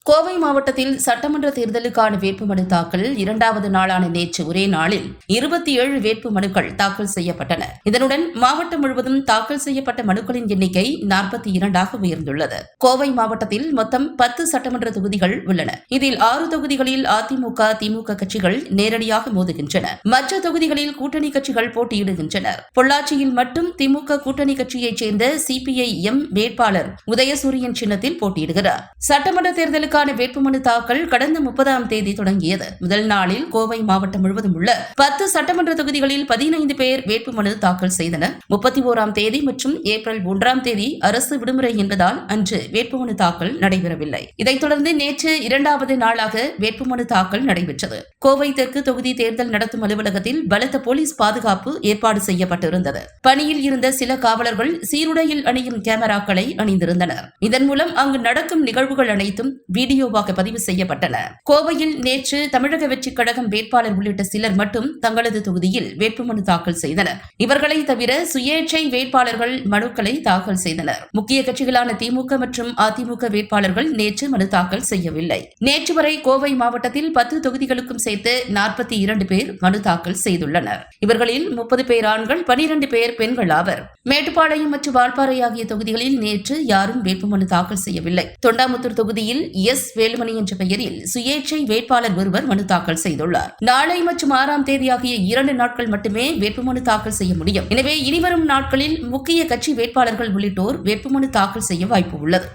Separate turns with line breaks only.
கோவை மாவட்டத்தில் சட்டமன்ற தேர்தலுக்கான வேட்புமனு தாக்கல் இரண்டாவது நாளான நேற்று ஒரே நாளில் 27 வேட்பு மனுக்கள் தாக்கல் செய்யப்பட்டன. இதனுடன் மாவட்டம் முழுவதும் தாக்கல் செய்யப்பட்ட மனுக்களின் எண்ணிக்கை 42 உயர்ந்துள்ளது. கோவை மாவட்டத்தில் மொத்தம் 10 சட்டமன்ற தொகுதிகள் உள்ளன. இதில் 6 தொகுதிகளில் அதிமுக, திமுக கட்சிகள் நேரடியாக மோதுகின்றன. மற்ற தொகுதிகளில் கூட்டணி கட்சிகள் போட்டியிடுகின்றனர். பொள்ளாச்சியில் மட்டும் திமுக கூட்டணி கட்சியைச் சேர்ந்த CPI-M வேட்பாளர் உதயசூரியன் சின்னத்தில் போட்டியிடுகிறார். சட்டமன்ற தேர்தலுக்கான வேட்புமனு தாக்கல் கடந்த 30ஆம் தேதி தொடங்கியது. முதல் நாளில் கோவை மாவட்டம் முழுவதும் உள்ள 10 சட்டமன்ற தொகுதிகளில் 15 பேர் வேட்புமனு தாக்கல் செய்தனர். 31ஆம் தேதி மற்றும் ஏப்ரல் 1ஆம் தேதி அரசு விடுமுறை என்பதால் அன்று வேட்புமனு தாக்கல் நடைபெறவில்லை. இதைத் தொடர்ந்து நேற்று இரண்டாவது நாளாக வேட்புமனு தாக்கல் நடைபெற்றது. கோவை தெற்கு தொகுதி தேர்தல் நடத்தும் அலுவலகத்தில் பலத்த போலீஸ் பாதுகாப்பு ஏற்பாடு செய்யப்பட்டிருந்தது. பணியில் இருந்த சில காவலர்கள் சீருடையில் அணியும் கேமராக்களை அணிந்திருந்தனர். இதன் மூலம் அங்கு நடக்கும் நிகழ்வுகள் அனைத்தும் வீடியோவாக பதிவு செய்யப்பட்டன. கோவையில் நேற்று தமிழக வெற்றிக் கழகம் வேட்பாளர் உள்ளிட்ட சிலர் மட்டும் தங்களது தொகுதியில் வேட்புமனு தாக்கல் செய்தனர். இவர்களை தவிர சுயேட்சை வேட்பாளர்கள் மனுக்களை தாக்கல் செய்தனர். முக்கிய கட்சிகளான திமுக மற்றும் அதிமுக வேட்பாளர்கள் நேற்று மனு தாக்கல் செய்யவில்லை. நேற்று வரை கோவை மாவட்டத்தில் 10 தொகுதிகளுக்கும் சேர்த்து 42 பேர் மனு தாக்கல் செய்துள்ளனர். இவர்களில் 30 பேர் ஆண்கள், 12 பேர் பெண்கள் ஆவர். மேட்டுப்பாளையம் மற்றும் வால்பாறை ஆகிய தொகுதிகளில் நேற்று யாரும் வேட்புமனு தாக்கல் செய்யவில்லை. தொண்டாமுத்தூர் தொகுதியில் வேலுமணி என்ற பெயரில் சுயேட்சை வேட்பாளர் ஒருவர் மனு தாக்கல் செய்துள்ளார். நாளை மற்றும் 6ஆம் தேதி ஆகிய 2 நாட்கள் மட்டுமே வேட்புமனு தாக்கல் செய்ய முடியும். எனவே இனிவரும் நாட்களில் முக்கிய கட்சி வேட்பாளர்கள் உள்ளிட்டோர் வேட்புமனு தாக்கல் செய்ய வாய்ப்பு உள்ளது.